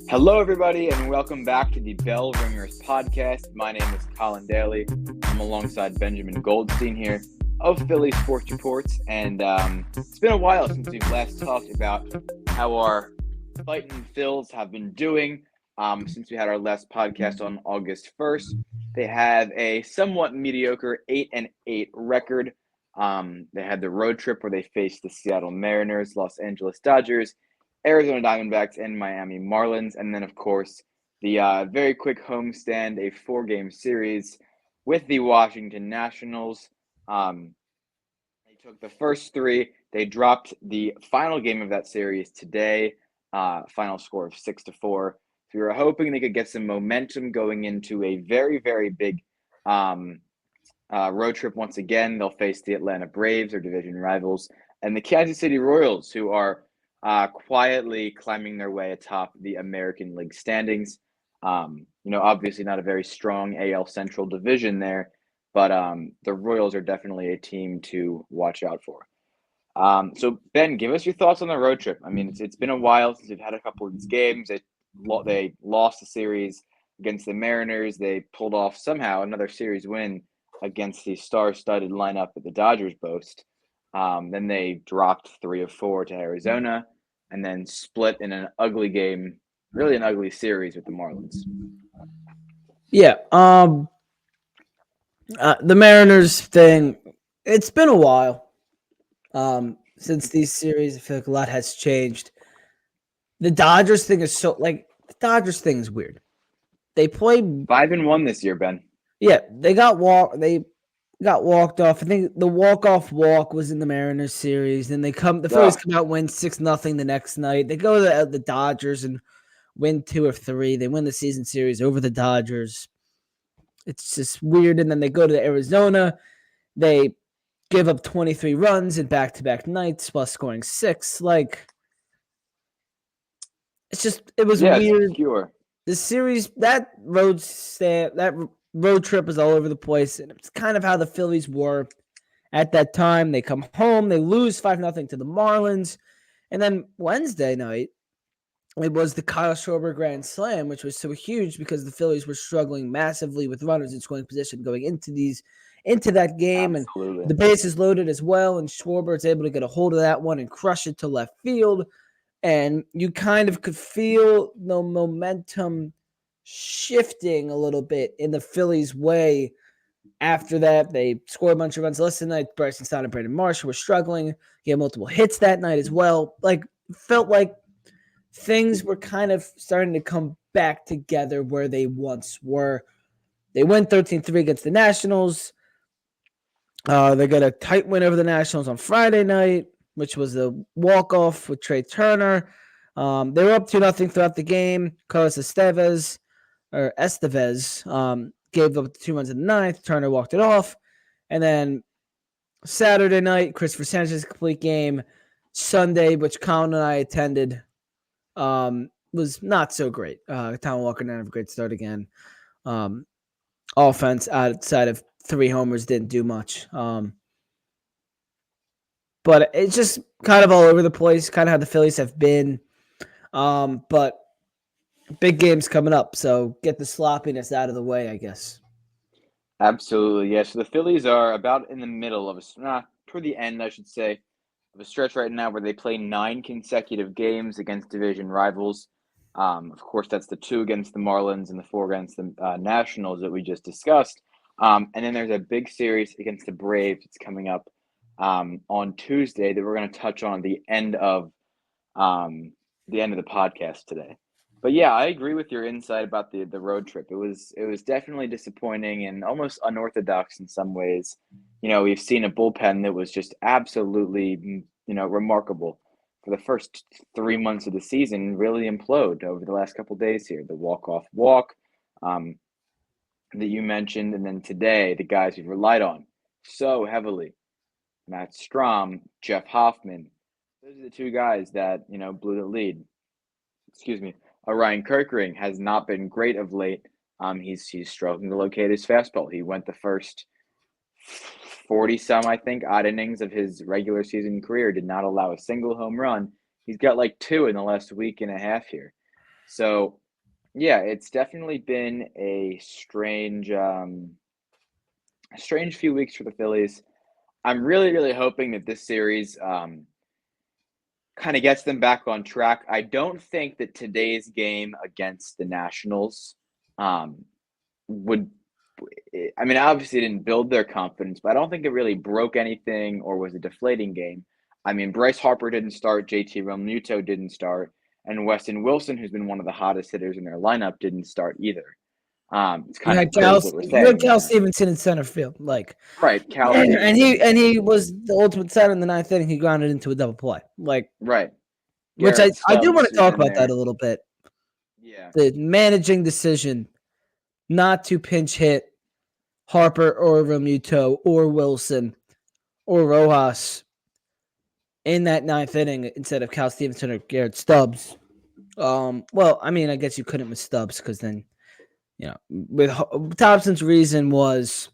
Hello, everybody, and welcome back to the Bell Ringers podcast. My name is Colin Daly. I'm alongside Benjamin Goldstein here of Philly Sports Reports, and it's been a while since we've last talked about how our fighting Phils have been doing. Since we had our last podcast on August 1st, they have a somewhat mediocre 8-8 record. They had the road trip where they faced the Seattle Mariners, Los Angeles Dodgers, Arizona Diamondbacks, and Miami Marlins. And then, of course, the very quick homestand, a 4-game series with the Washington Nationals. They took the first 3. They dropped the final game of that series today, final score of 6-4. So we were hoping they could get some momentum going into a very, very big road trip once again. They'll face the Atlanta Braves, their division rivals, and the Kansas City Royals, who are quietly climbing their way atop the American League standings. Obviously not a very strong AL Central division there, but the Royals are definitely a team to watch out for. So Ben, give us your thoughts on the road trip. I mean, it's been a while since we've had a couple of these games. They lost the series against the Mariners. They pulled off somehow another series win against the star-studded lineup that the Dodgers boast. Then they dropped 3 of 4 to Arizona, and then split in an ugly game, really an ugly series with the Marlins. Yeah, the Mariners thing, it's been a while since these series. I feel like a lot has changed. The Dodgers thing is the Dodgers thing is weird. They played 5-1 this year, Ben. Yeah, they got walked off. I think the walk-off walk was in the Mariners series. Then the Phillies come out, win 6-0 the next night. They go to the Dodgers and win 2 of 3. They win the season series over the Dodgers. It's just weird. And then they go to Arizona. They give up 23 runs in back-to-back nights while scoring 6. It was weird. Pure. The series, that road trip was all over the place, and it's kind of how the Phillies were at that time. They come home, they lose 5-0 to the Marlins, and then Wednesday night, it was the Kyle Schwarber Grand Slam, which was so huge because the Phillies were struggling massively with runners in scoring position going into that game. Absolutely. And the bases loaded as well, and Schwarber is able to get a hold of that one and crush it to left field. And you kind of could feel the momentum shifting a little bit in the Phillies' way. After that, they scored a bunch of runs. Last night, Bryson Stott and Brandon Marshall were struggling. He had multiple hits that night as well. Felt like things were kind of starting to come back together where they once were. They went 13-3 against the Nationals. They got a tight win over the Nationals on Friday night, which was a walk-off with Trey Turner. They were up 2-0 throughout the game. Carlos Estevez gave up 2 runs in the ninth. Turner walked it off. And then Saturday night, Christopher Sanchez complete game. Sunday, which Colin and I attended, was not so great. Tom Walker didn't have a great start again. Offense outside of 3 homers didn't do much. But it's just kind of all over the place, kind of how the Phillies have been. But big games coming up, so get the sloppiness out of the way, I guess. Absolutely, yeah. So the Phillies are about in the middle of toward the end, I should say, of a stretch right now where they play 9 consecutive games against division rivals. Of course, that's the 2 against the Marlins and the 4 against the Nationals that we just discussed. And then there's a big series against the Braves that's coming up on Tuesday that we're going to touch on at the end of the podcast today. But yeah, I agree with your insight about the road trip. It was definitely disappointing and almost unorthodox in some ways. We've seen a bullpen that was just absolutely, remarkable for the first 3 months of the season, really implode over the last couple of days here. The walk-off walk that you mentioned, and then today, the guys we've relied on so heavily, Matt Strahm, Jeff Hoffman. Those are the 2 guys that, blew the lead. Excuse me. Ryan Kirkering has not been great of late. He's struggling to locate his fastball. He went the first 40-some, I think, odd innings of his regular season career, did not allow a single home run. He's got 2 in the last week and a half here. So, yeah, it's definitely been a strange few weeks for the Phillies. I'm really, really hoping that this series kind of gets them back on track. I don't think that today's game against the Nationals um, would. I mean, obviously, it didn't build their confidence, but I don't think it really broke anything or was a deflating game. I mean, Bryce Harper didn't start, JT Realmuto didn't start, and Weston Wilson, who's been one of the hottest hitters in their lineup, didn't start either. It's kind of crazy that we're You had saying Cal that. Stevenson in center field, like, Right, Cal and Stevenson, he was the ultimate center in the ninth inning. He grounded into a double play, like, right. which Garrett I do want Stubbs, to who's talk in about that a there. little bit. Yeah. The managing decision not to pinch hit Harper or Realmuto or Wilson or Rojas in that ninth inning instead of Cal Stevenson or Garrett Stubbs. Well, I mean, I guess you couldn't with Stubbs because then, with Thompson's reason was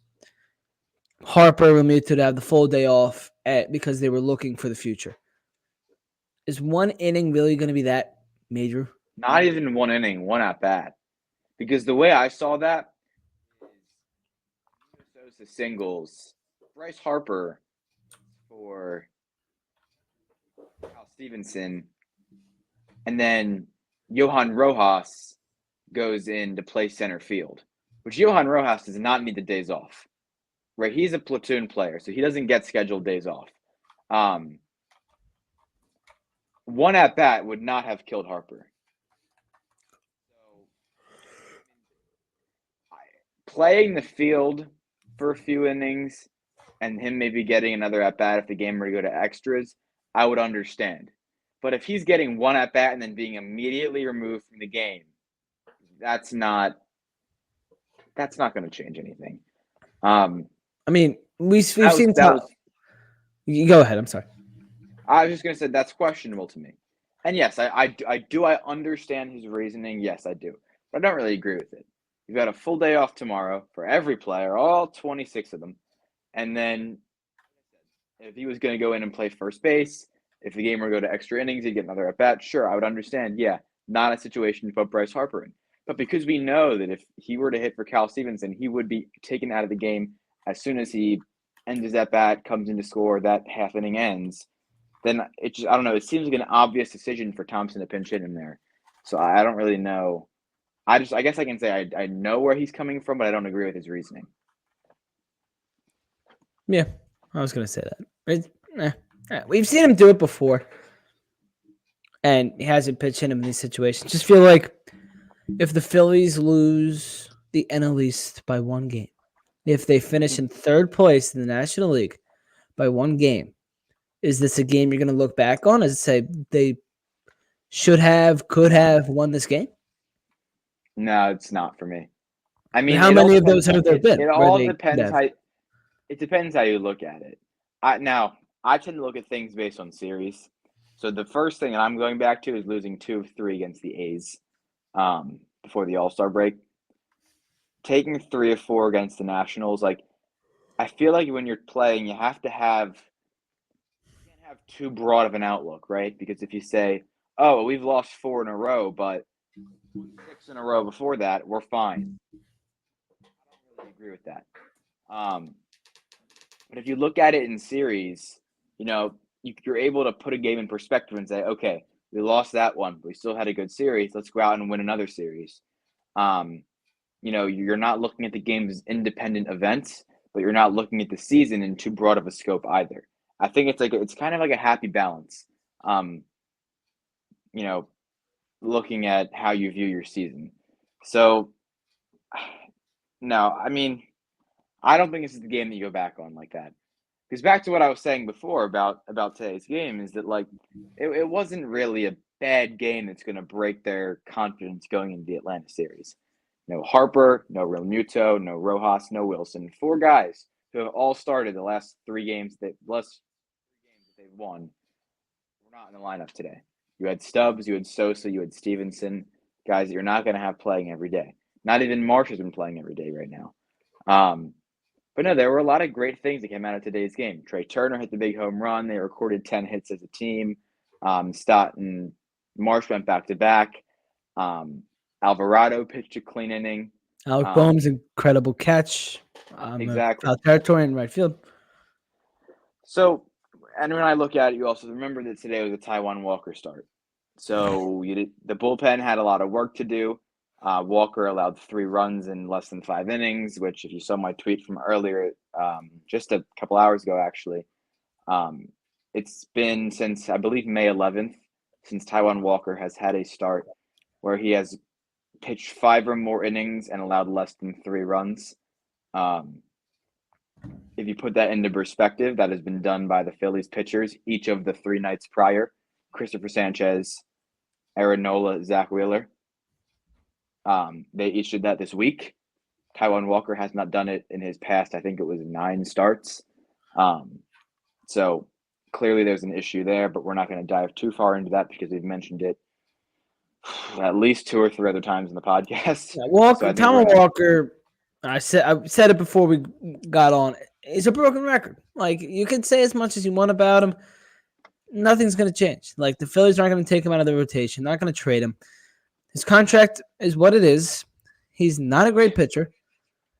Harper Realmuto to have the full day off because they were looking for the future. Is one inning really going to be that major? Not even one inning, one at bat. Because the way I saw that is Sosa singles, Bryce Harper for Cal Stevenson, and then Johan Rojas goes in to play center field, which Johan Rojas does not need the days off, right? He's a platoon player, so he doesn't get scheduled days off. Um, One at bat would not have killed Harper. So playing the field for a few innings and him maybe getting another at bat if the game were to go to extras, I would understand. But if he's getting one at bat and then being immediately removed from the game, that's not going to change anything. I mean, we've That was seen that top. was. You go ahead. I'm sorry. I was just going to say that's questionable to me. And yes, I understand his reasoning. Yes, I do, but I don't really agree with it. You've got a full day off tomorrow for every player, all 26 of them, and then if he was going to go in and play first base, if the game were to go to extra innings, he'd get another at bat. Sure, I would understand. Yeah, not a situation to put Bryce Harper in. But because we know that if he were to hit for Cal Stevenson, he would be taken out of the game as soon as he ends his at bat, comes in to score, that half inning ends. Then it just, I don't know. It seems like an obvious decision for Thompson to pinch hit in there. So I don't really know. I guess I can say I know where he's coming from, but I don't agree with his reasoning. Yeah, I was going to say that. We've seen him do it before, and he hasn't pitched hit him in these situations. Just feel like if the Phillies lose the NL East by one game, if they finish in third place in the National League by one game, is this a game you're going to look back on and say they could have won this game? No, it's not for me. I And mean, how it all many of depends. those have there been It where all they could depends have? how. It depends how you look at it. Now, I tend to look at things based on series. So the first thing that I'm going back to is losing 2 of 3 against the A's before the All-Star break. Taking 3 of 4 against the Nationals, like I feel like when you're playing, you have to have you can't have too broad of an outlook, right? Because if you say, "Oh, well, we've lost 4 in a row, but won 6 in a row before that, we're fine," I don't really agree with that. Um, But if you look at it in series, you're able to put a game in perspective and say, okay, we lost that one, but we still had a good series. Let's go out and win another series. Um, you're not looking at the games as independent events, but you're not looking at the season in too broad of a scope either. I think it's kind of like a happy balance. Um, you know, Looking at how you view your season. So, no, I mean, I don't think this is the game that you go back on like that. Because back to what I was saying before about today's game is that like it wasn't really a bad game that's going to break their confidence going into the Atlanta series. No Harper, no Realmuto, no Rojas, no Wilson. 4 guys who have all started the last 3 games that they've won were not in the lineup today. You had Stubbs, you had Sosa, you had Stevenson, guys that you're not going to have playing every day. Not even Marsh has been playing every day right now. But no, there were a lot of great things that came out of today's game. Trey Turner hit the big home run. They recorded 10 hits as a team. Stott and Marsh went back to back. Alvarado pitched a clean inning. Alec Um, Boehm's incredible catch. exactly. Foul territory in right field. So, and when I look at it, you also remember that today was a Taiwan Walker start. So the bullpen had a lot of work to do. Walker allowed 3 runs in less than 5 innings, which, if you saw my tweet from earlier, just a couple hours ago, actually, um, it's been since, I believe, May 11th, since Taiwan Walker has had a start where he has pitched 5 or more innings and allowed less than 3 runs. If you put that into perspective, that has been done by the Phillies pitchers each of the 3 nights prior: Christopher Sanchez, Aaron Nola, Zach Wheeler. They each did that this week. Taiwan Walker has not done it in his past. I think it was 9 starts. So clearly there's an issue there, but we're not going to dive too far into that because we've mentioned it at least 2 or 3 other times in the podcast. Yeah, Walker, So Taiwan Walker. I said it before we got on. It's a broken record. Like, you can say as much as you want about him, nothing's going to change. Like, the Phillies aren't going to take him out of the rotation. Not going to trade him. His contract is what it is. He's not a great pitcher,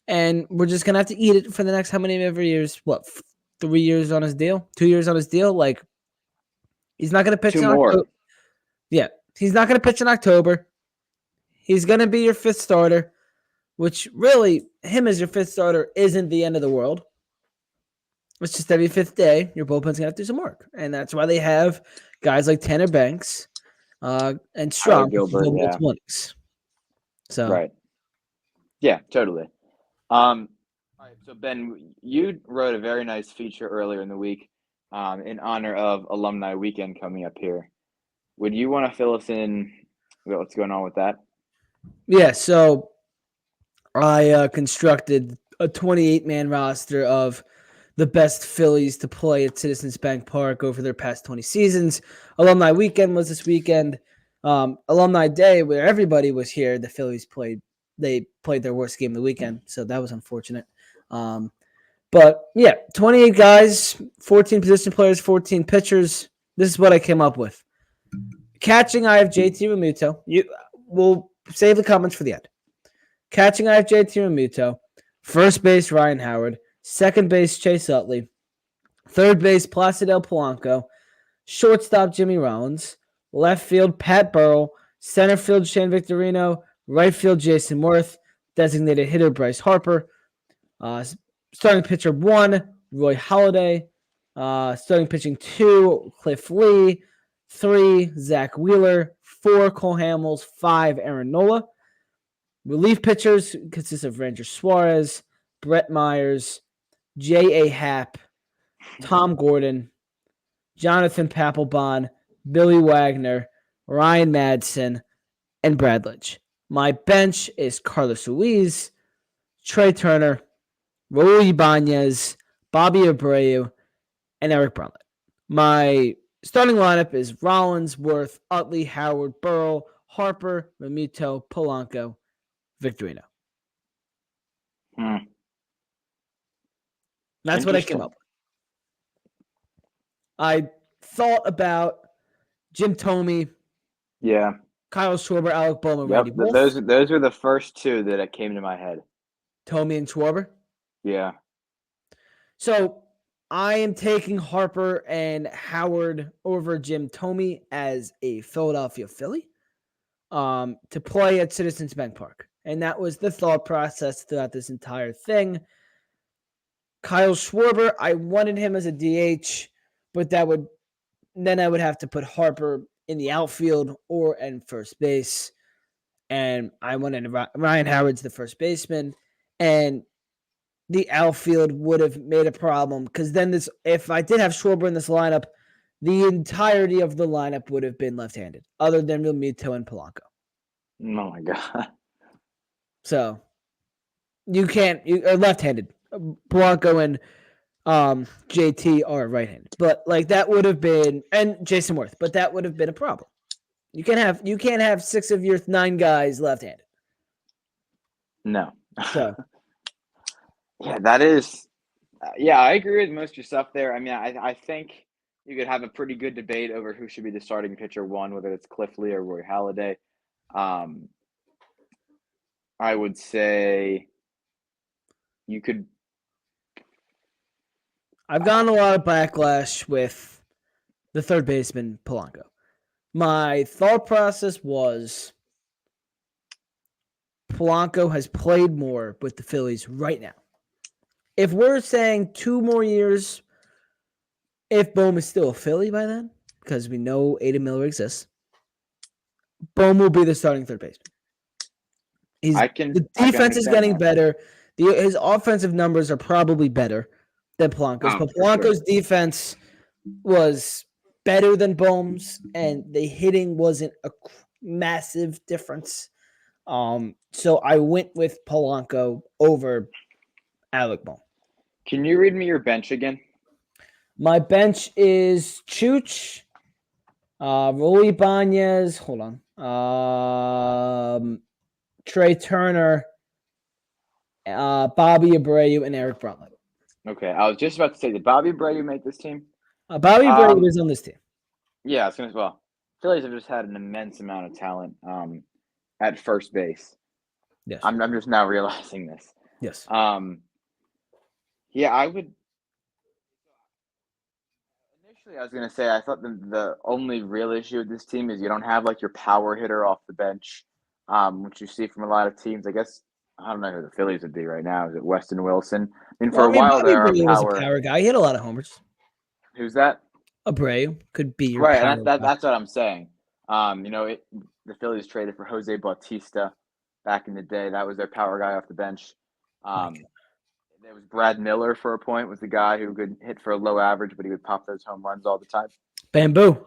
and we're just going to have to eat it for the next how many ever years? What, 3 years on his deal? 2 years on his deal? Like, he's not going to pitch 2 in more. October. Yeah, he's not going to pitch in October. He's going to be your 5th starter, which really, him as your 5th starter isn't the end of the world. It's just every 5th day, your bullpen's going to have to do some work. And that's why they have guys like Tanner Banks and Tyler Strong Gilbert, yeah. multiple innings. So, right. Yeah, totally. All right, so Ben, you wrote a very nice feature earlier in the week in honor of Alumni Weekend coming up here. Would you want to fill us in about what's going on with that? yeah, so I constructed a 28-man roster of the best Phillies to play at Citizens Bank Park over their past 20 seasons. Alumni Weekend was this weekend. Alumni Day, where everybody was here, the Phillies played their worst game of the weekend, so that was unfortunate. But yeah, 28 guys, 14 position players, 14 pitchers. This is what I came up with. Catching, I have JT Realmuto. We'll save the comments for the end. Catching, I have JT Realmuto. First base, Ryan Howard. Second base, Chase Utley. Third base, Placido Polanco. Shortstop, Jimmy Rollins. Left field, Pat Burrell. Center field, Shane Victorino. Right field, Jason Worth. Designated hitter, Bryce Harper. Starting pitcher 1, Roy Halladay. Starting pitching 2, Cliff Lee. 3, Zach Wheeler. 4, Cole Hamels. 5, Aaron Nola. Relief pitchers consist of Ranger Suarez, Brett Myers, J.A. Happ, Tom Gordon, Jonathan Papelbon, Billy Wagner, Ryan Madsen, and Brad Lynch. My bench is Carlos Ruiz, Trey Turner, Raul Ibanez, Bobby Abreu, and Eric Brunlett. My starting lineup is Rollins, Worth, Utley, Howard, Burrell, Harper, Realmuto, Polanco, Victorino. That's what I came up with. I thought about Jim Thome, Yeah, Kyle Schwarber, Alec Boehmler, yep. Randy Wolf. Those were the first 2 that came to my head. Thome and Schwarber. Yeah. So I am taking Harper and Howard over Jim Thome as a Philadelphia Philly to play at Citizens Bank Park. And that was the thought process throughout this entire thing. Kyle Schwarber, I wanted him as a DH, but then I would have to put Harper in the outfield or in first base. And I wanted Ryan Howard's the first baseman. And the outfield would have made a problem because then if I did have Schwarber in this lineup, the entirety of the lineup would have been left-handed, other than Realmuto and Polanco. Oh my God. So you can't or left-handed. Polanco and JT are right-handed, but like that would have been, and Jason Worth, but that would have been a problem. You can't have 6 of your 9 guys left-handed. No. So yeah, that is. Yeah, I agree with most of your stuff there. I mean, I think you could have a pretty good debate over who should be the starting pitcher 1, whether it's Cliff Lee or Roy Halladay. Um, I would say you could. I've gotten a lot of backlash with the third baseman Polanco. My thought process was Polanco has played more with the Phillies right now. If we're saying 2 more years, if Bohm is still a Philly by then, because we know Aiden Miller exists, Bohm will be the starting third baseman. The I can defense is understand getting that. better. His offensive numbers are probably better than Polanco's, Oh, but for sure. Polanco's defense was better than Bohm's, and the hitting wasn't a massive difference. So I went with Polanco over Alec Bohm. Can you read me your bench again? My bench is Chooch, Roly Ibanez. Hold on. Trey Turner, Bobby Abreu, and Eric Bruntlett. Okay, I was just about to say, did Bobby Abreu make this team? Bobby Abreu is on this team. Yeah, as soon as well. Phillies have just had an immense amount of talent at first base. Yes. I'm just now realizing this. Yes. Yeah, I would. Initially, I was gonna say I thought the only real issue with this team is you don't have like your power hitter off the bench, which you see from a lot of teams. I guess I don't know who the Phillies would be right now. Is it Weston Wilson? I mean, for Well, I a mean, while Bobby there, our Abreu was a power. power guy. He had a lot of homers. Who's that? Abreu could be your Right, power and guy. that's what I'm saying. The Phillies traded for Jose Bautista back in the day. That was their power guy off the bench. There was Brad Miller for a point, was the guy who could hit for a low average, but he would pop those home runs all the time. Bamboo.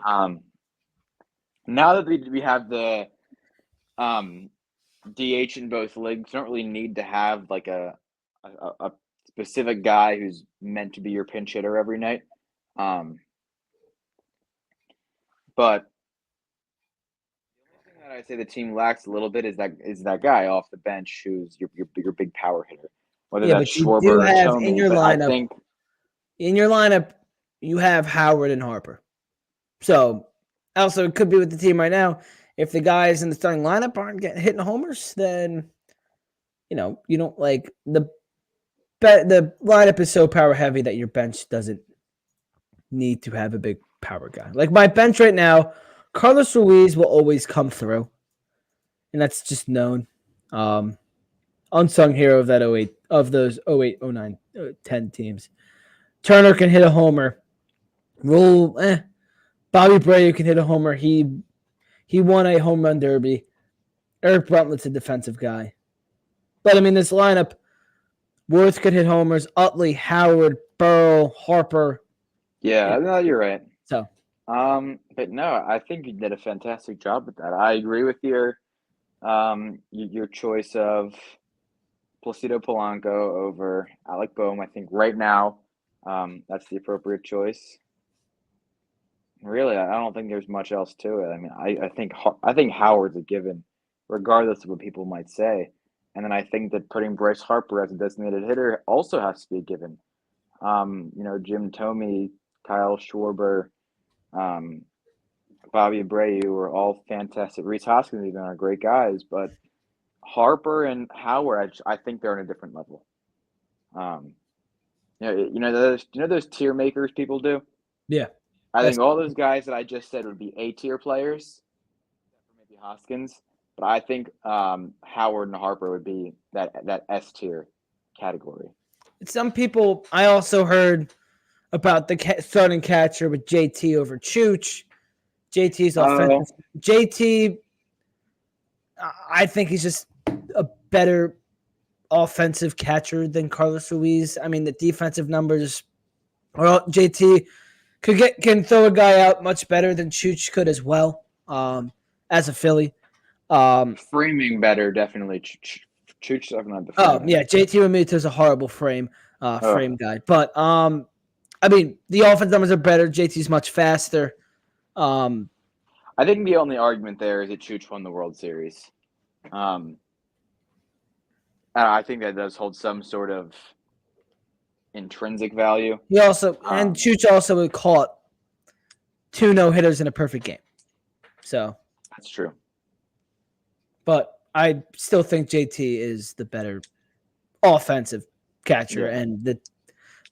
Now that we have the DH in both leagues, you don't really need to have like a specific guy who's meant to be your pinch hitter every night. But the only thing that I say the team lacks a little bit is that guy off the bench who's your big power hitter, whether Yeah, that's but you do Schwarber or have in Tomey. your But I lineup. think You have Howard and Harper. So, also, it could be with the team right now. If the guys in the starting lineup aren't hitting homers, then you don't like the lineup is so power heavy that your bench doesn't need to have a big power guy. Like my bench right now, Carlos Ruiz will always come through, and that's just known. Unsung hero of that 08 of those 08, 09, 10 teams. Turner can hit a homer. Bobby Abreu can hit a homer. He won a home run derby. Eric Bruntlett's a defensive guy. But I mean, this lineup, Worth could hit homers. Utley, Howard, Burrow, Harper. Yeah, no, you're right. So, but no, I think you did a fantastic job with that. I agree with your choice of Placido Polanco over Alec Boehm. I think right now, that's the appropriate choice. Really, I don't think there's much else to it. I mean, I think Howard's a given, regardless of what people might say. And then I think that putting Bryce Harper as a designated hitter also has to be a given. Jim Thome, Kyle Schwarber, um, Bobby Abreu were all fantastic. Reese Hoskins even are great guys, but Harper and Howard, I think they're on a different level. Those tier makers people do. yeah. I think all those guys that I just said would be A tier players, except for maybe Hoskins. But I think Howard and Harper would be that S tier category. Some people, I also heard about the starting catcher with JT over Chooch. JT's offensive. JT, I think he's just a better offensive catcher than Carlos Ruiz. I mean, the defensive numbers. Well, JT can throw a guy out much better than Chooch could as well. As a Philly, framing better definitely. Chooch definitely the framing. Yeah, JT Realmuto's a horrible frame guy, but I mean the offense numbers are better. JT's much faster. I think the only argument there is that Chooch won the World Series. I think that does hold some sort of intrinsic value. He also and Chooch also caught 2 no-hitters in a perfect game. So that's true. But I still think JT is the better offensive catcher, Yeah. and the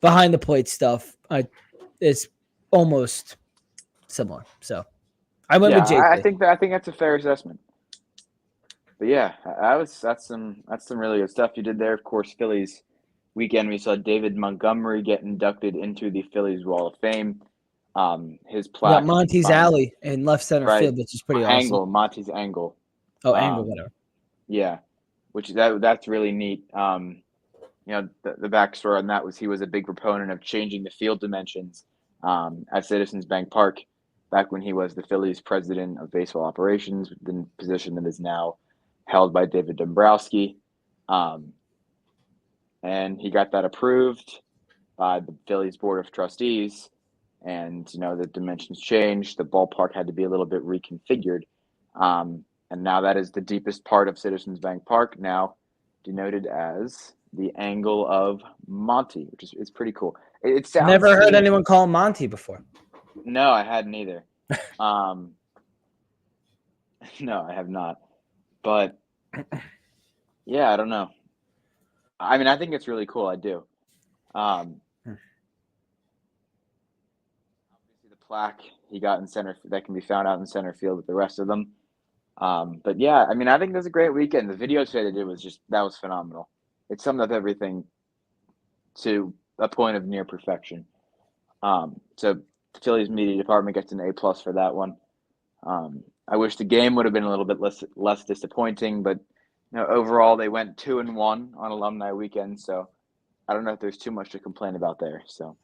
behind the plate stuff is almost similar. So I went Yeah, with I JT. think that's a fair assessment. But yeah, that's some really good stuff you did there. Of course, Phillies weekend we saw David Montgomery get inducted into the Phillies Wall of Fame. His We got plaque has been Monty's finally Alley in left center right. field, which is pretty awesome. Angle, Monty's Angle. Oh, Angle, Um, whatever. yeah, which that's really neat. The backstory on that was he was a big proponent of changing the field dimensions at Citizens Bank Park back when he was the Phillies president of baseball operations, the position that is now held by David Dombrowski. Um, and he got that approved by the Phillies Board of Trustees. And, the dimensions changed. The ballpark had to be a little bit reconfigured. And now that is the deepest part of Citizens Bank Park, now denoted as the angle of Monty, which is pretty cool. It sounds Never to heard me, anyone call him Monty before. no, I hadn't either. Um, no, I have not. But yeah, I don't know. I mean, I think it's really cool. I do. Um, Obviously, the plaque he got in center that can be found out in center field with the rest of them. But yeah, I mean, I think it was a great weekend. The video today they did that was phenomenal. It summed up everything to a point of near perfection. So the Phillies media department gets an A+ for that one. I wish the game would have been a little bit less disappointing, but overall they went 2-1 on alumni weekend. So I don't know if there's too much to complain about there. So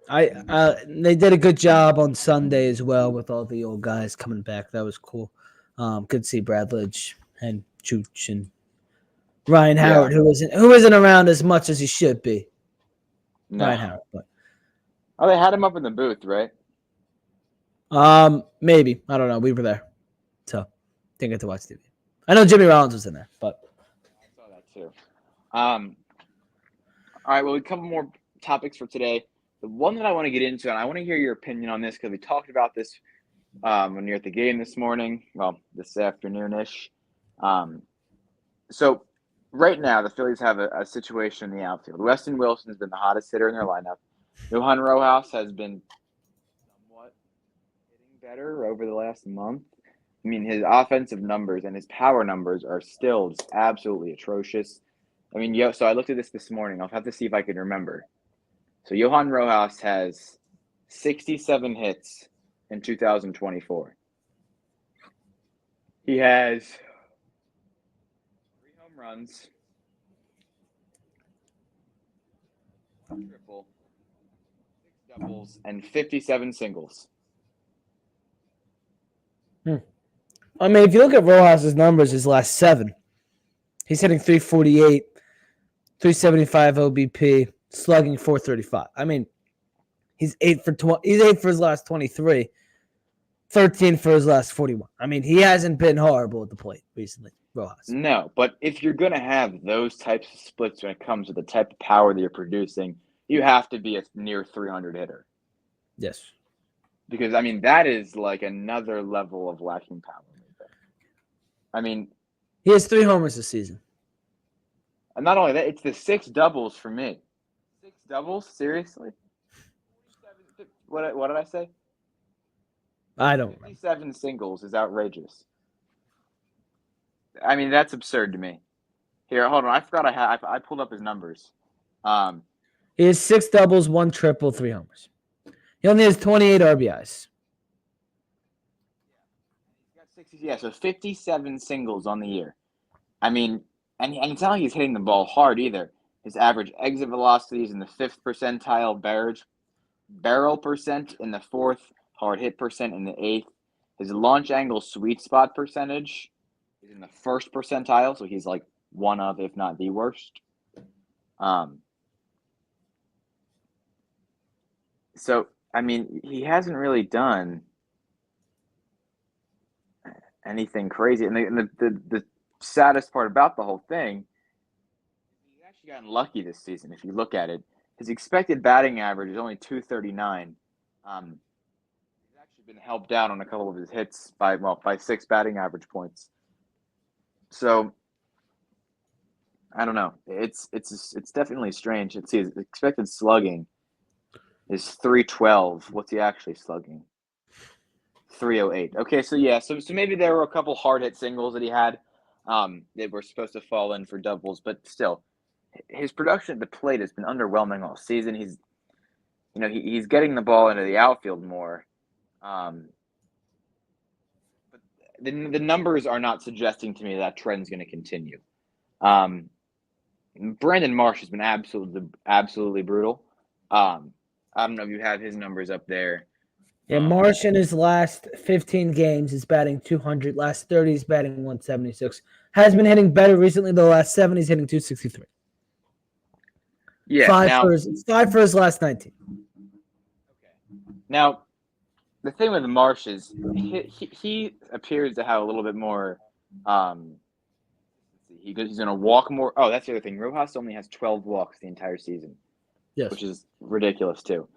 They did a good job on Sunday as well with all the old guys coming back. That was cool. Good to see Bradledge and Chooch and Ryan yeah, Howard, who isn't around as much as he should be. no. Ryan Howard, but Oh, they had him up in the booth, right? maybe, I don't know. We were there, so didn't get to watch TV. I know Jimmy Rollins was in there, but I saw that too. All right, well, a couple more topics for today. The one that I want to get into, and I want to hear your opinion on this because we talked about this when you're at the game this morning. Well, this afternoon-ish. So right now, the Phillies have a situation in the outfield. Weston Wilson has been the hottest hitter in their lineup. Johan Rojas has been somewhat hitting better over the last month. I mean, his offensive numbers and his power numbers are still just absolutely atrocious. I mean, so I looked at this morning. I'll have to see if I can remember. So Johan Rojas has 67 hits in 2024. He has 3 home runs, one triple, 6 doubles, and 57 singles. I mean, if you look at Rojas's numbers, his last 7, he's hitting 348, 375 OBP, slugging 435. I mean, he's 8 for 20. He's 8 for his last 23, 13 for his last 41. I mean, he hasn't been horrible at the plate recently, Rojas. No, but if you're going to have those types of splits when it comes to the type of power that you're producing, you have to be a near 300 hitter. Yes. Because, I mean, that is like another level of lacking power. I mean, he has 3 homers this season. And not only that, it's the 6 doubles for me. 6 doubles? Seriously? What did I say? I don't remember. 57 singles is outrageous. I mean, that's absurd to me. Here, hold on. I forgot I pulled up his numbers. He has 6 doubles, 1 triple, 3 homers. He only has 28 RBIs. He's got 60, yeah, so 57 singles on the year. I mean, and it's not like he's hitting the ball hard either. His average exit velocity is in the 5th percentile, barrel percent in the 4th, hard hit percent in the 8th. His launch angle sweet spot percentage is in the 1st percentile, so he's like one of, if not the worst. So, I mean, he hasn't really done anything crazy. And the saddest part about the whole thing, he's actually gotten lucky this season. If you look at it, his expected batting average is only 239. He's actually been helped out on a couple of his hits by 6 batting average points. So I don't know. It's definitely strange. Let's see. His expected slugging is 312. What's he actually slugging? 308. Okay, so yeah, so maybe there were a couple hard hit singles that he had, that were supposed to fall in for doubles, but still, his production at the plate has been underwhelming all season. He's getting the ball into the outfield more, um, but the numbers are not suggesting to me that trend's going to continue. Um, Brandon Marsh has been absolutely brutal. I don't know if you have his numbers up there. Yeah, Marsh in his last 15 games is batting 200. Last 30 is batting 176. Has been hitting better recently. The last 7 he's hitting 263. Yeah. Five for his last 19. Now the thing with Marsh is he appears to have a little bit more. He's going to walk more. Oh, that's the other thing. Rojas only has 12 walks the entire season, Yes. which is ridiculous too.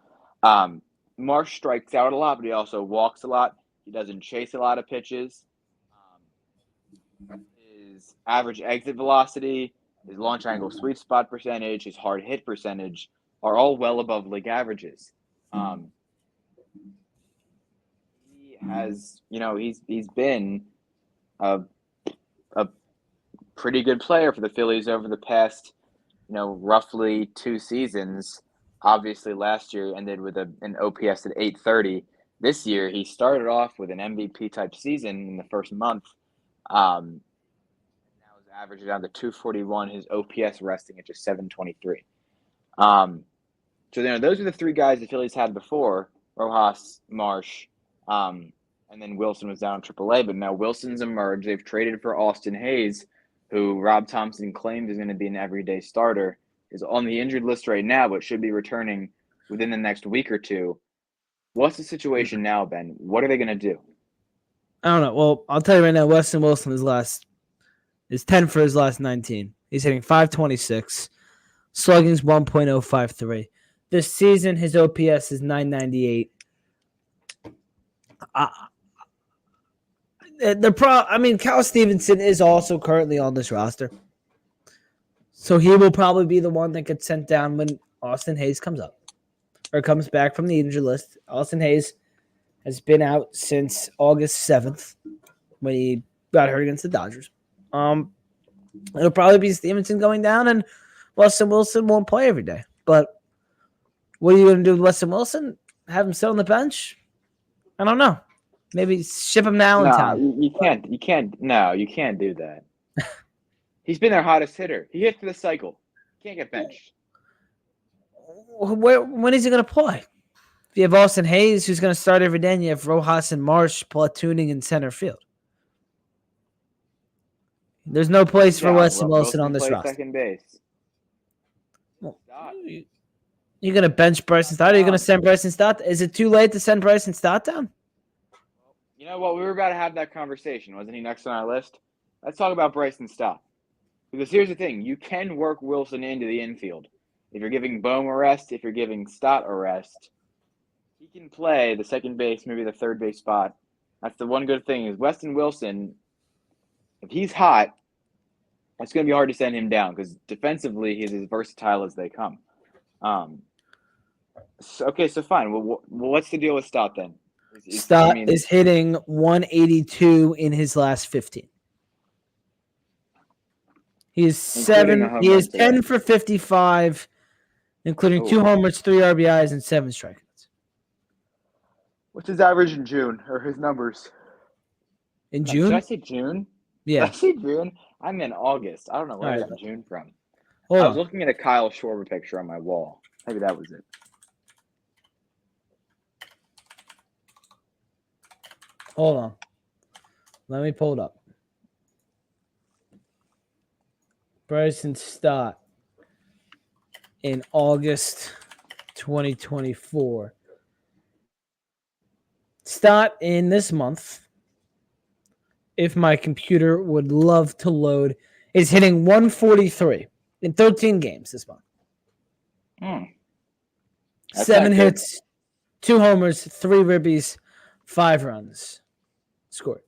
Marsh strikes out a lot, but he also walks a lot. He doesn't chase a lot of pitches. His average exit velocity, his launch angle sweet spot percentage, his hard hit percentage are all well above league averages. He has, he's been a pretty good player for the Phillies over the past, roughly 2 seasons. Obviously, last year ended with an OPS at 830. This year, he started off with an MVP type season in the first month. Now his average is down to 241. His OPS resting at just 723. So those are the 3 guys the Phillies had before: Rojas, Marsh, and then Wilson was down in AAA. But now Wilson's emerged. They've traded for Austin Hayes, who Rob Thompson claimed is going to be an everyday starter. Is on the injured list right now, but should be returning within the next week or two. What's the situation now, Ben? What are they going to do? I don't know. Well, I'll tell you right now, Weston Wilson is 10 for his last 19. He's hitting 526. Slugging's 1.053. This season, his OPS is 998. Cal Stevenson is also currently on this roster. So he will probably be the one that gets sent down when Austin Hayes comes up or comes back from the injury list. Austin Hayes has been out since August 7th when he got hurt against the Dodgers. It'll probably be Stevenson going down, and Weston Wilson won't play every day. But what are you going to do with Weston Wilson? Have him sit on the bench? I don't know. Maybe ship him to Allentown. You can't. No, you can't do that. He's been their hottest hitter. He hit for the cycle. Can't get benched. When is he going to play? If you have Austin Hayes, who's going to start every day, and you have Rojas and Marsh platooning in center field. There's no place for Weston Wilson on this roster. Second base. You're going to bench Bryson Stott? Are you going to send Bryson Stott? Is it too late to send Bryson Stott down? You know what? We were about to have that conversation. Wasn't he next on our list? Let's talk about Bryson Stott. Because here's the thing. You can work Wilson into the infield. If you're giving Bohm a rest, if you're giving Stott a rest, he can play the second base, maybe the third base spot. That's the one good thing is Weston Wilson, if he's hot, it's going to be hard to send him down because defensively he's as versatile as they come. So fine. Well, what's the deal with Stott then? Stott is hitting 182 in his last 15. He is 10 for 55, including 2 homers, 3 RBIs, and 7 strikeouts. What's his average in June, or his numbers? In June? Did I say June? Yeah. Did I say June? I'm in August. I don't know where I got June from. I was looking at a Kyle Schwarber picture on my wall. Maybe that was it. Hold on. Let me pull it up. Bryson Stott in August 2024. Stott in this month, if my computer would love to load, is hitting 143 in 13 games this month. 7 hits, 2 homers, 3 ribbies, 5 runs scored.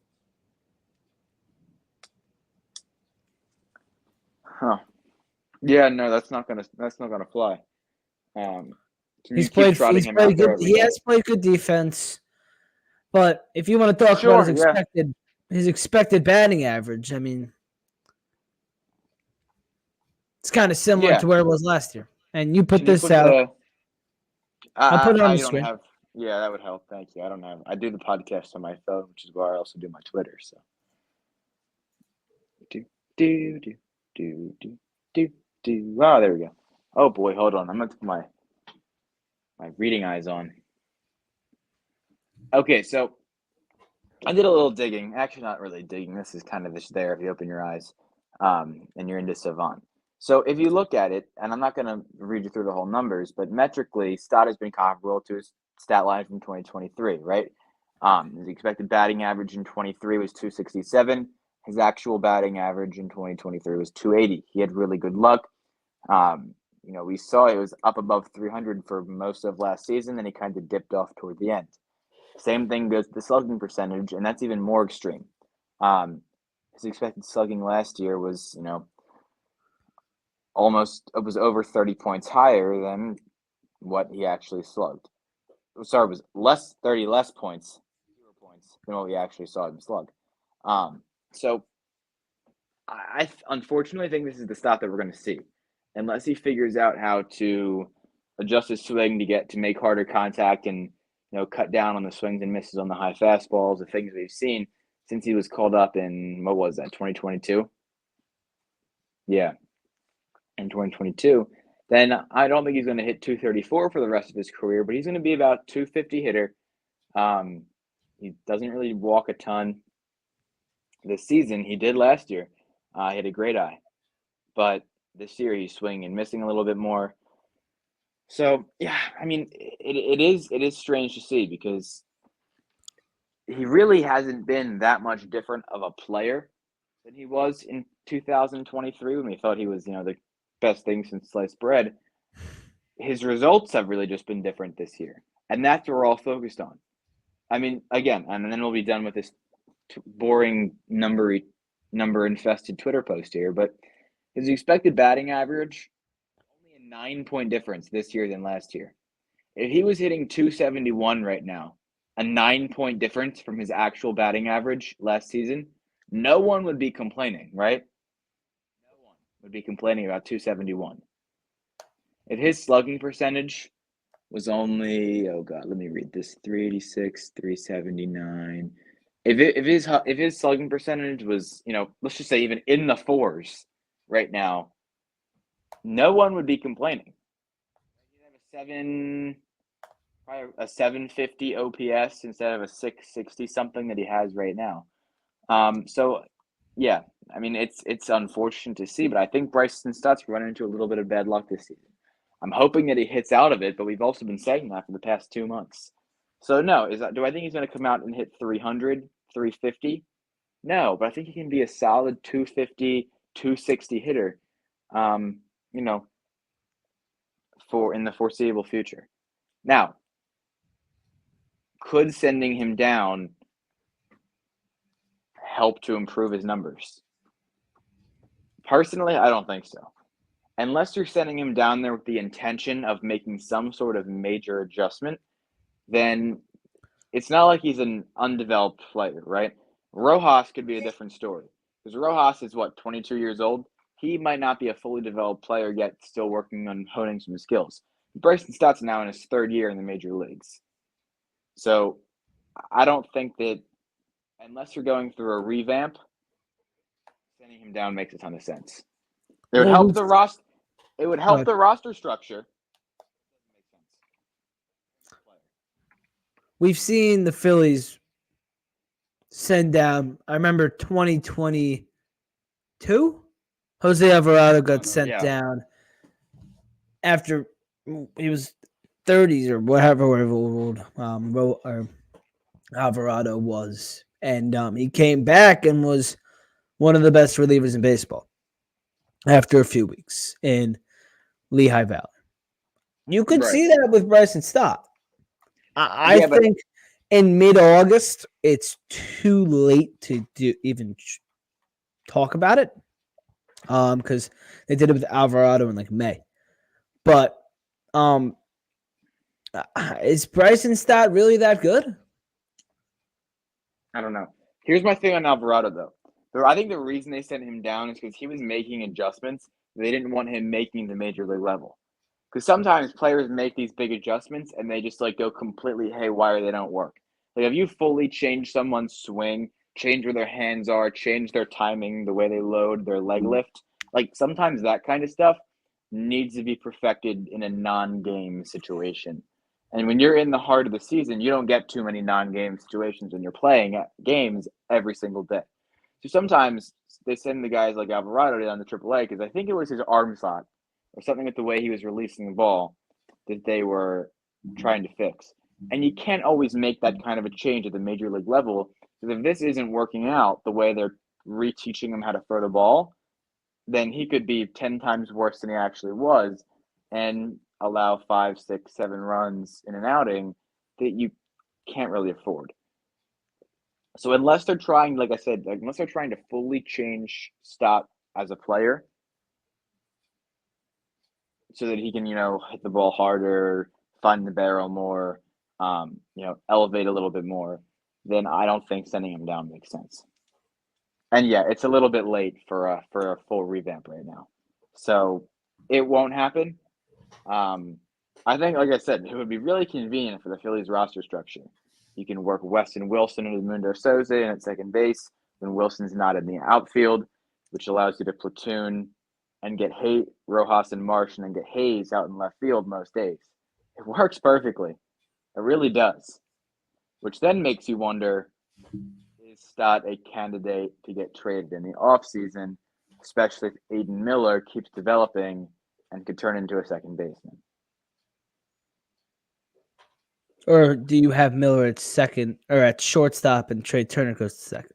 Huh. Yeah, no, that's not gonna fly. Um, can you He's keep played. trotting He's him out played there good. every He day? has played good defense. But if you want to talk about Sure. Yeah. his expected batting average, I mean, it's kind of similar Yeah. to where it was last year. And you put Can you this put out. the? I'll put it on I the don't screen. have. Yeah, that would help. Thank you. I don't have. I do the podcast on my phone, which is where I also do my Twitter. So do do do do do do do. Oh, there we go. Oh boy, hold on. I'm gonna put my reading eyes on. Okay, so I did a little digging. Actually, not really digging. This is kind of just there if you open your eyes, and you're into Savant. So if you look at it, and I'm not going to read you through the whole numbers, but metrically, Stott has been comparable to his stat line from 2023, right? His expected batting average in 23 was 267. His actual batting average in 2023 was 280. He had really good luck. We saw it was up above 300 for most of last season, and he kind of dipped off toward the end. Same thing goes to the slugging percentage, and that's even more extreme. His expected slugging last year was, it was over 30 points higher than what he actually slugged. Sorry, it was 30 less points, fewer points than what we actually saw him slug. So I unfortunately think this is the stop that we're going to see, unless he figures out how to adjust his swing to make harder contact and cut down on the swings and misses on the high fastballs, the things we've seen since he was called up in what was that 2022? Yeah, in 2022. Then I don't think he's going to hit 234 for the rest of his career, but he's going to be about 250 hitter. He doesn't really walk a ton this season. He did last year. He had a great eye. But this year he's swinging and missing a little bit more. So yeah, I mean it is strange to see because he really hasn't been that much different of a player than he was in 2023 when we thought he was the best thing since sliced bread. His results have really just been different this year, and that's what we're all focused on. I mean, again, and then we'll be done with this boring number infested Twitter post here, but his expected batting average only a 9-point difference this year than last year. If he was hitting 271 right now, a 9-point difference from his actual batting average last season, no one would be complaining, right? No one would be complaining about 271. If his slugging percentage was only, oh god, let me read this, 386, 379. If his slugging percentage was, let's just say even in the fours right now, no one would be complaining. He'd have probably a 750 OPS instead of a 660 something that he has right now. So yeah, I mean it's unfortunate to see, but I think Bryson Stott's running into a little bit of bad luck this season. I'm hoping that he hits out of it, but we've also been saying that for the past 2 months. So no, do I think he's going to come out and hit 300, 350? No, but I think he can be a solid 250, 260 hitter. Um, you know, for in the foreseeable future. Now, could sending him down help to improve his numbers? Personally, I don't think so. Unless you're sending him down there with the intention of making some sort of major adjustment, then it's not like he's an undeveloped player, right? Rojas could be a different story because Rojas is 22 years old. He might not be a fully developed player yet, still working on honing some skills. Bryson Stott's now in his third year in the major leagues. So I don't think that unless you're going through a revamp, sending him down makes a ton of sense. It would Well, help the roster. It would help but the roster structure. we've seen the Phillies send down. I remember 2022. Jose Alvarado got sent Yeah. down after he was 30s or whatever old or Alvarado was, and he came back and was one of the best relievers in baseball after a few weeks in Lehigh Valley. You could Right. see that with Bryson Stott. I Yeah, but think in mid-August it's too late to even talk about it. because they did it with Alvarado in like May. But is Bryson Stott really that good? I don't know. Here's my thing on Alvarado, though. I think the reason they sent him down is because he was making adjustments. They didn't want him making the major league level. Because sometimes players make these big adjustments and they just like go completely haywire. They don't work. Like if you fully change someone's swing, change where their hands are, change their timing, the way they load, their leg lift, like sometimes that kind of stuff needs to be perfected in a non-game situation. And when you're in the heart of the season, you don't get too many non-game situations when you're playing games every single day. So sometimes they send the guys like Alvarado down to AAA because I think it was his arm slot or something with the way he was releasing the ball that they were trying to fix. And you can't always make that kind of a change at the major league level because if this isn't working out the way they're reteaching him how to throw the ball, then he could be 10 times worse than he actually was and allow 5, 6, 7 runs in an outing that you can't really afford. So unless they're trying, like I said, unless they're trying to fully change Stott as a player so that he can, hit the ball harder, find the barrel more, elevate a little bit more, then I don't think sending him down makes sense. And yeah, it's a little bit late for a full revamp right now, so it won't happen. I think, like I said, it would be really convenient for the Phillies roster structure. You can work Weston Wilson and Edmundo Sosa in at second base when Wilson's not in the outfield, which allows you to platoon and get Rojas and Marsh and then get Hayes out in left field most days. It works perfectly. It really does. Which then makes you wonder, is Stott a candidate to get traded in the offseason, especially if Aiden Miller keeps developing and could turn into a second baseman? Or do you have Miller at second or at shortstop and Trey Turner goes to second?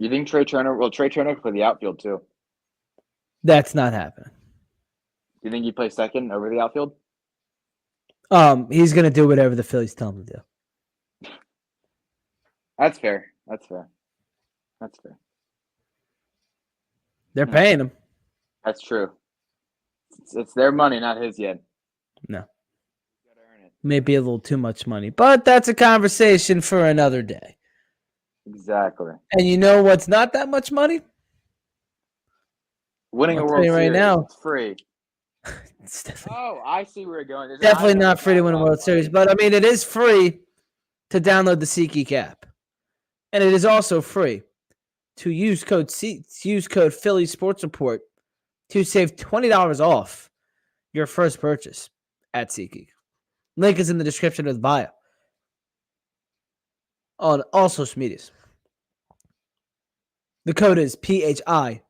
You think Trey Turner? Well, Trey Turner could play the outfield too. That's not happening. Do you think he plays second over the outfield? He's gonna do whatever the Phillies tell him to do. That's fair. That's fair. That's fair. They're paying him. That's true. It's their money, not his yet. No. Maybe a little too much money, but that's a conversation for another day. Exactly. And you know what's not that much money? Winning I'll a tell World you right Series. now. It's free. It's definitely, Oh, I see where you're going. definitely not free to win a World Series, but I mean, it is free to download the SeatGeek app. And it is also free to use code Philly Sports Report to save $20 off your first purchase at SeatGeek. Link is in the description of the bio on all social medias. The code is PHILLYSPORTSREPORT.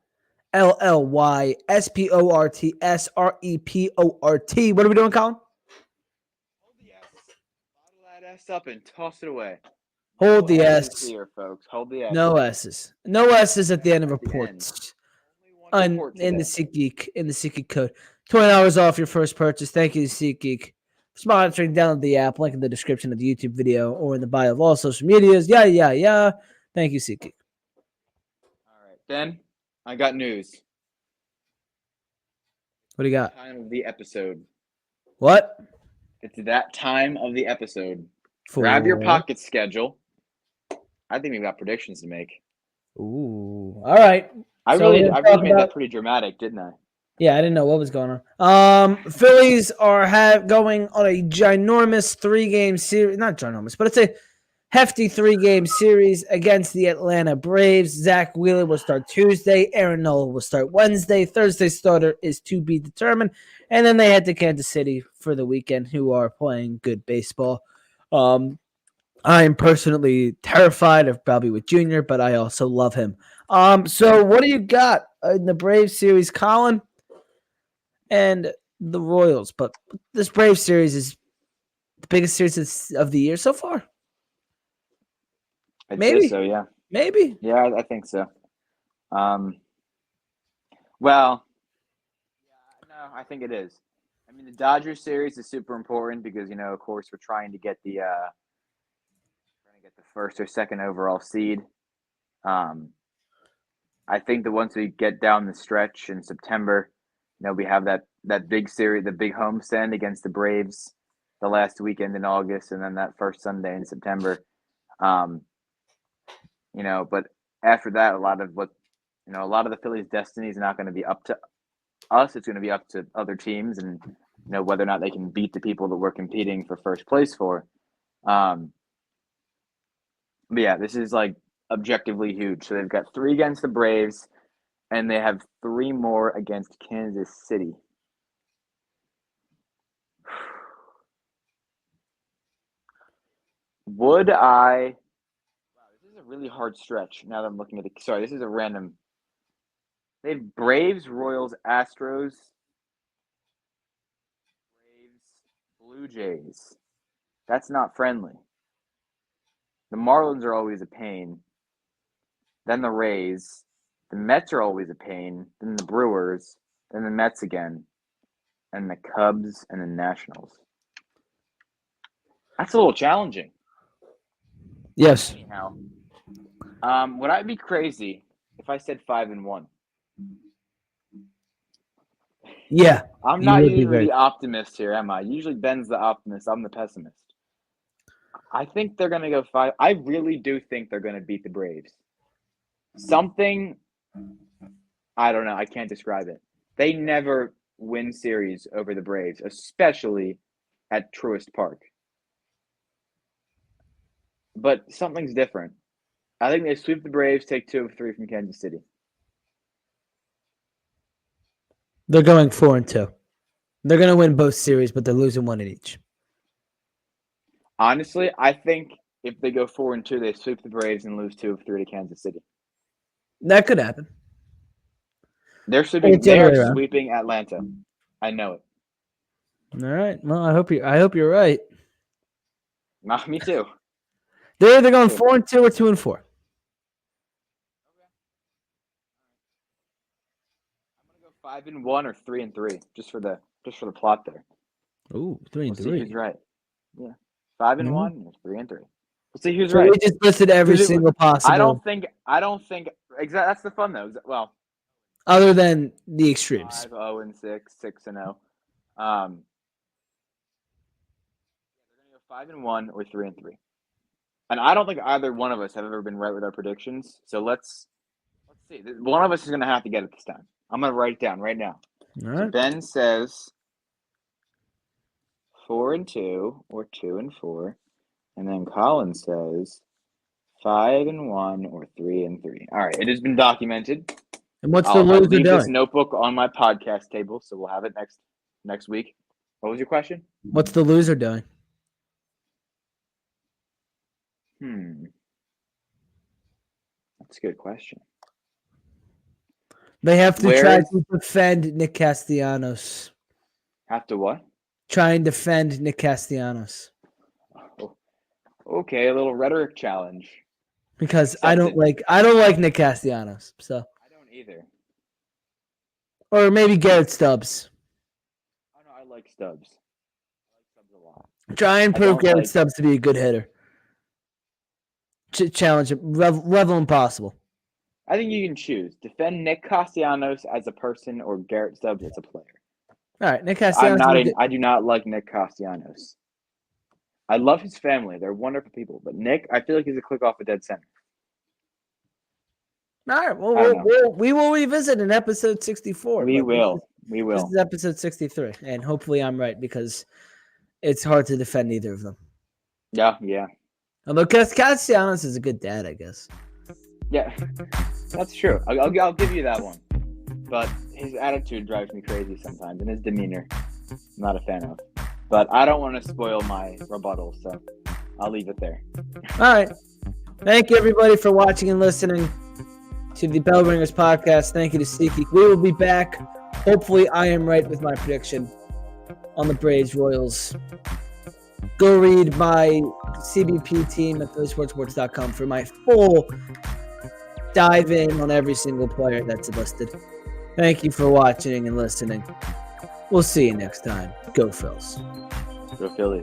What are we doing, Colin? Hold the S. Bottle that S up and toss it away. Hold the S's S. here, folks. Hold the S. No S's. No S's at the end of reports. Only one report In the SeatGeek code. $20 off your first purchase. Thank you, SeatGeek. Sponsoring, download the app. Link in the description of the YouTube video or in the bio of all social medias. Yeah. Thank you, SeatGeek. All right, Ben, I got news. What do you got? Time of the episode. What? It's that time of the episode. Grab your pocket schedule. I think we've got predictions to make. Ooh. All right. I really made that pretty dramatic, didn't I? Yeah, I didn't know what was going on. Phillies are going on a ginormous 3-game series. Not ginormous, but it's a hefty 3-game series against the Atlanta Braves. Zach Wheeler will start Tuesday. Aaron Nola will start Wednesday. Thursday's starter is to be determined. And then they head to Kansas City for the weekend, who are playing good baseball. I am personally terrified of Bobby Witt Jr., but I also love him. So what do you got in the Braves series, Colin? And the Royals, but this Braves series is the biggest series of the year so far. I'd say so, yeah. Maybe. Yeah, I think so. Well, no, I think it is. I mean, the Dodgers series is super important because, of course, we're trying to get the first or second overall seed. I think that once we get down the stretch in September, we have that big series, the big homestand against the Braves, the last weekend in August, and then that first Sunday in September. But after that, a lot of the Phillies' destiny is not going to be up to us. It's going to be up to other teams, and whether or not they can beat the people that we're competing for first place for. But yeah, this is like objectively huge. So they've got 3 against the Braves, and they have 3 more against Kansas City. Would I? Wow, this is a really hard stretch. Now that I'm looking at it, sorry, this is a random. They have Braves, Royals, Astros, Braves, Blue Jays. That's not friendly. The Marlins are always a pain. Then the Rays. The Mets are always a pain. Then the Brewers. Then the Mets again. And the Cubs and the Nationals. That's a little challenging. Yes. Anyhow, would I be crazy if I said 5-1? Yeah. I'm not usually the optimist here, am I? Usually Ben's the optimist. I'm the pessimist. I think they're going to go 5. I really do think they're going to beat the Braves. Something, I don't know. I can't describe it. They never win series over the Braves, especially at Truist Park. But something's different. I think they sweep the Braves, take 2 of 3 from Kansas City. They're going 4-2. They're going to win both series, but they're losing 1 in each. Honestly, I think if they go 4-2, they sweep the Braves and lose 2 of 3 to Kansas City. That could happen. They're sweeping. They are sweeping Atlanta. I know it. All right. Well, I hope you're right. Me too. They're either going 4-2 or 2-4. I'm gonna go 5-1 or 3-3, just for the plot there. Ooh, 3-3. We'll see who's right. Yeah, 5-1 or 3-3. We'll see who's so right. We just listed every single possible. I don't think exactly. That's the fun though. Well, other than the extremes. 5-0-6, 6-0. They're gonna go 5-1 or 3-3. And I don't think either one of us have ever been right with our predictions. So let's see. One of us is going to have to get it this time. I'm going to write it down right now. All right. So Ben says 4-2 or 2-4. And then Colin says 5-1 or 3-3. All right. It has been documented. And what's the loser I'll leave doing? this notebook on my podcast table, so we'll have it next week. What was your question? What's the loser doing? That's a good question. They have to try to defend Nick Castellanos. Have to what? Try and defend Nick Castellanos. Oh, okay, a little rhetoric challenge. Because I don't like Nick Castellanos. So I don't either. Or maybe Garrett Stubbs. Oh no, I like Stubbs. I like Stubbs a lot. Try and prove Garrett Stubbs to be a good hitter. Challenge him. Level impossible. I think you can choose. Defend Nick Castellanos as a person or Garrett Stubbs as a player. All right, Nick Castellanos. I do not like Nick Castellanos. I love his family. They're wonderful people. But Nick, I feel like he's a click off a dead center. All right. Well, we will revisit in episode 64. We will. This is episode 63. And hopefully I'm right because it's hard to defend either of them. Yeah. Although Castellanos is a good dad, I guess. Yeah, that's true. I'll give you that one. But his attitude drives me crazy sometimes, and his demeanor, I'm not a fan of. But I don't want to spoil my rebuttal, so I'll leave it there. All right. Thank you, everybody, for watching and listening to the Bell Ringers podcast. Thank you to SeatGeek. We will be back. Hopefully, I am right with my prediction on the Braves Royals. Go read my CBP team at phillysportsports.com for my full dive in on every single player that's listed. Thank you for watching and listening. We'll see you next time. Go Phils. Go Phillies.